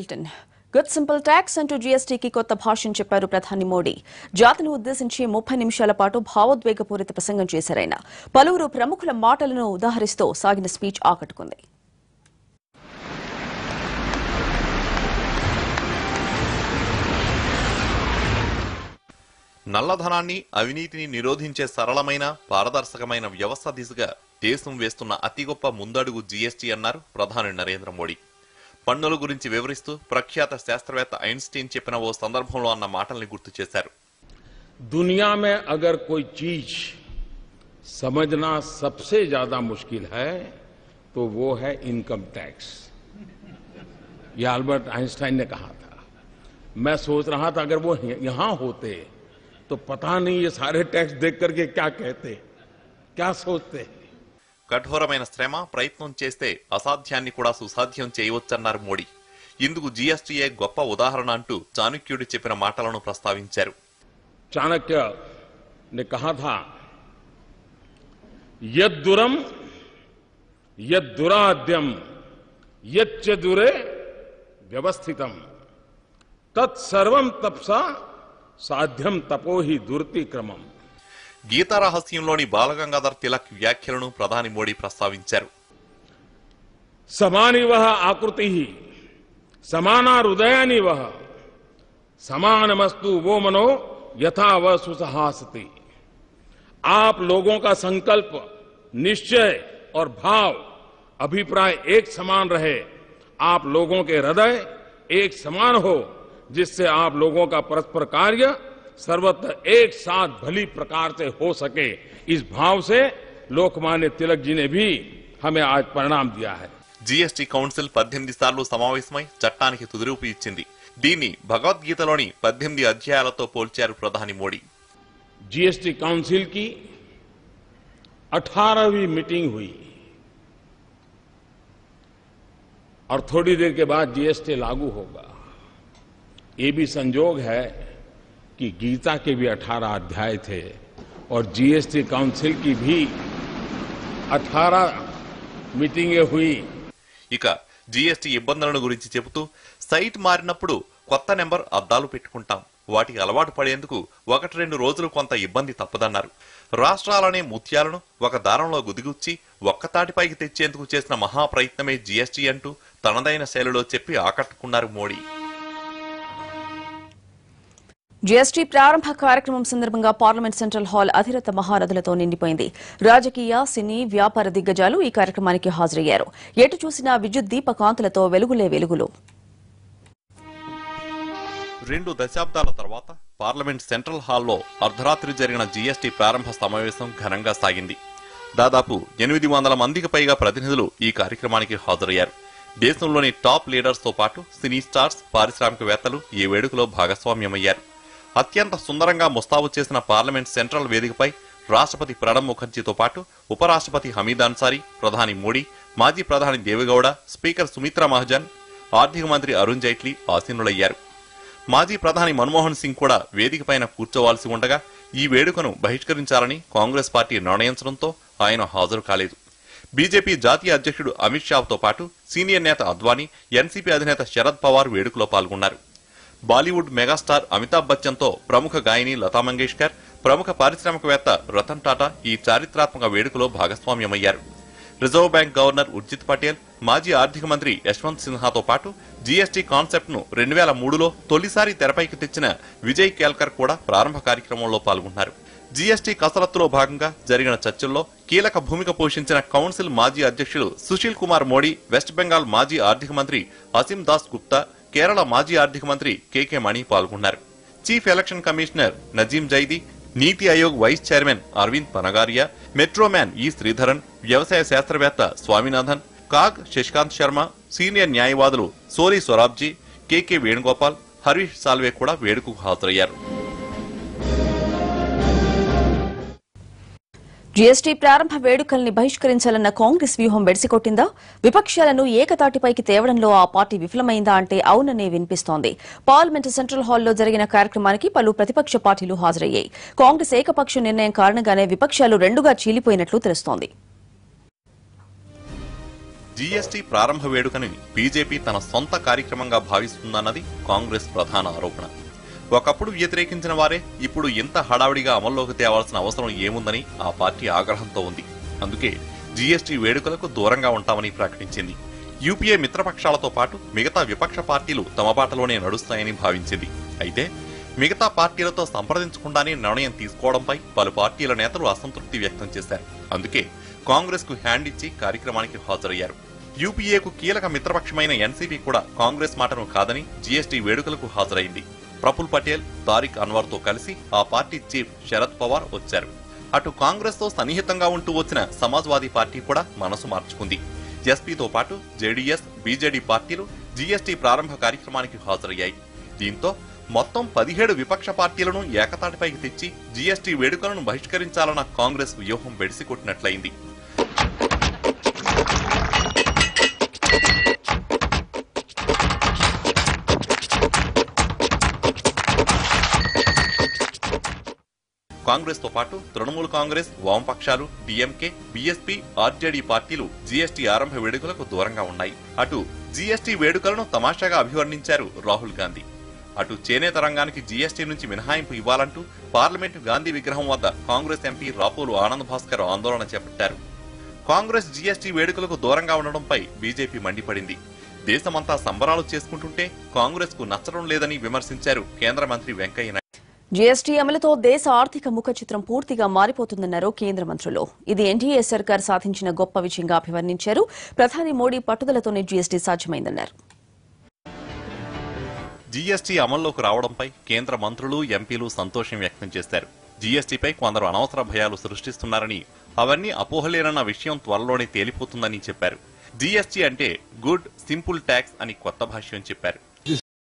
Bulletin. Good simple tax అంటూ జీఎస్టీకి కొత్త భాష్యం చెప్పారు ప్రధాని మోడీ. జాతిని ఉద్దేశించి 30 నిమిషాల పాటు భావోద్వేగపూరిత ప్రసంగం చేశారాయన. పలువురు ప్రముఖుల మాటలను ఉదాహరిస్తూ సాగిన స్పీచ్ ఆకట్టుకుంది. నల్లధనాన్ని అవినీతిని నిరోధించే సరళమైన పారదర్శకమైన వ్యవస్థ దిశగా దేశం వేస్తున్న అతి గొప్ప ముందడుగు జీఎస్టీ అన్నారు ప్రధాని నరేంద్ర మోడీ. పన్నుల గురించి వివరిస్తూ ప్రఖ్యాత శాస్త్రవేత్త ఐన్స్టీన్ చెప్పిన ఓ సందర్భంలో అన్న మాటల్ని గుర్తు చేశారు. दुनिया में अगर कोई चीज समझना सबसे ज्यादा मुश्किल है तो वो है इनकम टैक्स. ये अल्बर्ट आइंस्टाइन ने कहा था. मैं सोच रहा था अगर वो यहां होते तो पता नहीं ये सारे टैक्स देख करके क्या कहते, क्या सोचते. కఠోరమైన శ్రమ ప్రయత్నం చేస్తే అసాధ్యాన్ని కూడా సుసాధ్యం చేయవచ్చన్నారు మోడీ. ఇందుకు జీఎస్టీయే గొప్ప ఉదాహరణ అంటూ చాణక్యుడు చెప్పిన మాటలను ప్రస్తావించారు. चाणक्य ने कहा था, यद्दुरम यद्दुराद्यम यच्चदुरे व्यवस्थितम तत्सर्वं तपसा సాధ్యం తపోహి దుర్తి క్రమం. గీతా రహస్యంలోని బాలగంగాధర్ తిలక్ వ్యాఖ్యలను ప్రధాని మోడీ ప్రస్తావించారు. సమానివ ఆకృతి సమానా హృదయానివ समानमस्तु वो मनो यथा व सुसहासति. आप लोगों का संकल्प, निश्चय और भाव, अभिप्राय एक समान रहे. आप लोगों के हृदय एक समान हो, जिससे आप लोगों का परस्पर कार्य सर्वत्र एक साथ भली प्रकार से हो सके. इस भाव से लोकमान्य तिलक जी ने भी हमें आज परिणाम दिया है. జీఎస్టీ కౌన్సిల్ 18 సార్లు సమావేశమై చట్టానికి తుదిరూపు ఇచ్చింది. దీన్ని భగవద్గీతలోని 18 అధ్యాయాలతో పోల్చారు ప్రధాని మోడీ. जीएसटी काउंसिल की 18वीं मीटिंग हुई और थोड़ी देर के बाद जीएसटी लागू होगा. ये भी संजोग है कि गीता के भी 18 अध्याय थे और जीएसटी काउंसिल की भी 18 मीटिंगें हुई. ఇక జీఎస్టీ ఇబ్బందులను గురించి చెబుతూ సైట్ మారినప్పుడు కొత్త నెంబర్ అద్దాలు పెట్టుకుంటాం. వాటికి అలవాటు పడేందుకు 1-2 రోజులు కొంత ఇబ్బంది తప్పదన్నారు. రాష్ట్రాలనే ముత్యాలను ఒక దారంలో గుదిగుచ్చి ఒక్కతాటిపైకి తెచ్చేందుకు చేసిన మహాప్రయత్నమే జీఎస్టీ అంటూ తనదైన శైలిలో చెప్పి ఆకట్టుకున్నారు మోడీ. జీఎస్టీ ప్రారంభ కార్యక్రమం సందర్భంగా పార్లమెంట్ సెంట్రల్ హాల్ అధిరత మహారథులతో నిండిపోయింది. రాజకీయ, సినీ, వ్యాపార దిగ్గజాలు ఈ కార్యక్రమానికి హాజరయ్యారు. ఎటు చూసినా విద్యుత్ దీపకాంతులతో వెలుగులే వెలుగులు. 2 దశాబ్దాల తర్వాత పార్లమెంట్ సెంట్రల్ హాల్లో అర్ధరాత్రి జరిగిన జీఎస్టీ ప్రారంభ సమావేశం ఘనంగా సాగింది. దాదాపు 800 మందికి పైగా ప్రతినిధులు ఈ కార్యక్రమానికి హాజరయ్యారు. దేశంలోని టాప్ లీడర్స్ తో పాటు సినీ స్టార్స్, పారిశ్రామికవేత్తలు ఈ వేడుకలో భాగస్వామ్యమయ్యారు. అత్యంత సుందరంగా ముస్తాబు చేసిన పార్లమెంట్ సెంట్రల్ వేదికపై రాష్ట్రపతి ప్రణబ్ ముఖర్జీతో పాటు ఉపరాష్ట్రపతి హమీద్ అన్సారీ, ప్రధాని మోడీ, మాజీ ప్రధాని దేవేగౌడ, స్పీకర్ సుమిత్రా మహాజన్, ఆర్థిక మంత్రి అరుణ్ జైట్లీ ఆసీనులయ్యారు. మాజీ ప్రధాని మన్మోహన్ సింగ్ కూడా వేదికపైన కూర్చోవాల్సి ఉండగా ఈ వేడుకను బహిష్కరించాలని కాంగ్రెస్ పార్టీ నిర్ణయించడంతో ఆయన హాజరు కాలేదు. బీజేపీ జాతీయ అధ్యక్షుడు అమిత్ షాతో పాటు సీనియర్ నేత అద్వానీ, ఎన్సీపీ అధినేత శరద్ పవార్ వేడుకలో పాల్గొన్నారు. బాలీవుడ్ మెగాస్టార్ అమితాబ్ బచ్చన్ తో ప్రముఖ గాయని లతా మంగేష్కర్, ప్రముఖ పారిశ్రామికవేత్త రతన్ టాటా ఈ చారిత్రాత్మక వేడుకలో భాగస్వామ్యమయ్యారు. Reserve bank governor Urjit Patel, మాజీ ఆర్థిక మంత్రి యశ్వంత్ సిన్హాతో పాటు జీఎస్టీ కాన్సెప్ట్ ను 2003లో తొలిసారి తెరపైకి తెచ్చిన విజయ్ కేల్కర్ కూడా ప్రారంభ కార్యక్రమంలో పాల్గొన్నారు. జీఎస్టీ కసరత్తులో భాగంగా జరిగిన చర్చల్లో కీలక భూమిక పోషించిన కౌన్సిల్ మాజీ అధ్యక్షుడు సుశీల్ కుమార్ మోడీ, వెస్ట్ బెంగాల్ మాజీ ఆర్థిక మంత్రి అసీం దాస్ గుప్తా, కేరళ మాజీ ఆర్థిక మంత్రి కేకే మణి పాల్గొన్నారు. Chief election commissioner Nazeem Zaidi, నీతి ఆయోగ్ వైస్ చైర్మన్ అరవింద్ పనగారియా, మెట్రోమ్యాన్ ఈ శ్రీధరన్, వ్యవసాయ శాస్త్రవేత్త స్వామినాథన్, కాగ్ శశికాంత్ శర్మ, సీనియర్ న్యాయవాదులు సోరీ సొరాబ్జీ, కేకే వేణుగోపాల్, హరీష్ సాల్వే కూడా వేడుకకు హాజరయ్యారు. జీఎస్టీ ప్రారంభ వేడుకల్ని బహిష్కరించాలన్న కాంగ్రెస్ వ్యూహం బెడిసికొట్టిందా? విపక్షాలను ఏకతాటిపైకి తేవడంలో ఆ పార్టీ విఫలమైందా అంటే అవుననే వినిపిస్తోంది. పార్లమెంటు సెంట్రల్ హాల్లో జరిగిన కార్యక్రమానికి పలు ప్రతిపక్ష పార్టీలు హాజరయ్యాయి. కాంగ్రెస్ ఏకపక్ష నిర్ణయం కారణంగానే విపక్షాలు రెండుగా చీలిపోయినట్లు తెలుస్తోంది. జీఎస్టీ ప్రారంభ వేడుకని బీజేపీ తన సొంత కార్యక్రమంగా భావిస్తుందన్నది కాంగ్రెస్ ప్రధాన ఆరోపణ. ఒకప్పుడు వ్యతిరేకించిన వారే ఇప్పుడు ఇంత హడావిడిగా అమల్లోకి తేవాల్సిన అవసరం ఏముందని ఆ పార్టీ ఆగ్రహంతో ఉంది. అందుకే జీఎస్టీ వేడుకలకు దూరంగా ఉంటామని ప్రకటించింది. యూపీఏ మిత్రపక్షాలతో పాటు మిగతా విపక్ష పార్టీలు తమ బాటలోనే నడుస్తాయని భావించింది. అయితే మిగతా పార్టీలతో సంప్రదించకుండానే నిర్ణయం తీసుకోవడంపై పలు పార్టీల నేతలు అసంతృప్తి వ్యక్తం చేశారు. అందుకే కాంగ్రెస్ కు హ్యాండ్ ఇచ్చి కార్యక్రమానికి హాజరయ్యారు. యూపీఏకు కీలక మిత్రపక్షమైన ఎన్సీపీ కూడా కాంగ్రెస్ మాటను కాదని జీఎస్టీ వేడుకలకు హాజరైంది. ప్రఫుల్ పటేల్, తారిక్ అన్వర్ తో కలిసి ఆ పార్టీ చీఫ్ శరద్ పవార్ వచ్చారు. అటు కాంగ్రెస్ తో సన్నిహితంగా ఉంటూ వచ్చిన సమాజ్వాదీ పార్టీ కూడా మనసు మార్చుకుంది. ఎస్పీతో పాటు జేడీఎస్, బీజేడీ పార్టీలు జీఎస్టీ ప్రారంభ కార్యక్రమానికి హాజరయ్యాయి. దీంతో మొత్తం 17 విపక్ష పార్టీలను ఏకతాటిపైకి తెచ్చి జీఎస్టీ వేడుకలను బహిష్కరించాలన్న కాంగ్రెస్ వ్యూహం బెడిసికొట్టినట్లయింది. కాంగ్రెస్ తో పాటు తృణమూల్ కాంగ్రెస్, వామపక్షాలు, డీఎంకే, బీఎస్పీ, ఆర్జేడీ పార్టీలు జీఎస్టీ ఆరంభ వేడుకలకు దూరంగా ఉన్నాయి. అటు జీఎస్టీ వేడుకలను తమాషాగా అభివర్ణించారు రాహుల్ గాంధీ. అటు చేనేత రంగానికి జీఎస్టీ నుంచి మినహాయింపు ఇవ్వాలంటూ పార్లమెంటు గాంధీ విగ్రహం వద్ద కాంగ్రెస్ ఎంపీ రాపోలు ఆనంద్ భాస్కర్ ఆందోళన చేపట్టారు. కాంగ్రెస్ జీఎస్టీ వేడుకలకు దూరంగా ఉండడంపై బీజేపీ మండిపడింది. దేశమంతా సంబరాలు చేసుకుంటుంటే కాంగ్రెస్ కు నచ్చడం లేదని విమర్శించారు కేంద్ర మంత్రి వెంకయ్య నాయుడు. జీఎస్టీ అమలుతో దేశ ఆర్థిక ముఖ చిత్రం పూర్తిగా మారిపోతుందన్నారు కేంద్ర మంత్రులు. ఇది ఎన్డీఏ సర్కార్ సాధించిన గొప్ప విజయంగా అభివర్ణించారు. ప్రధాని మోడీ పట్టుదలతోనే జీఎస్టీ సాధ్యమైందన్నారు. జీఎస్టీ అమల్లోకి రావడంపై కేంద్ర మంత్రులు, ఎంపీలు సంతోషం వ్యక్తం చేశారు. జీఎస్టీపై కొందరు అనవసర భయాలు సృష్టిస్తున్నారని, అవన్నీ అపోహలేనన్న విషయం త్వరలోనే తేలిపోతుందని చెప్పారు. జీఎస్టీ అంటే గుడ్ సింపుల్ ట్యాక్స్ అని కొత్త భాష్యం చెప్పారు.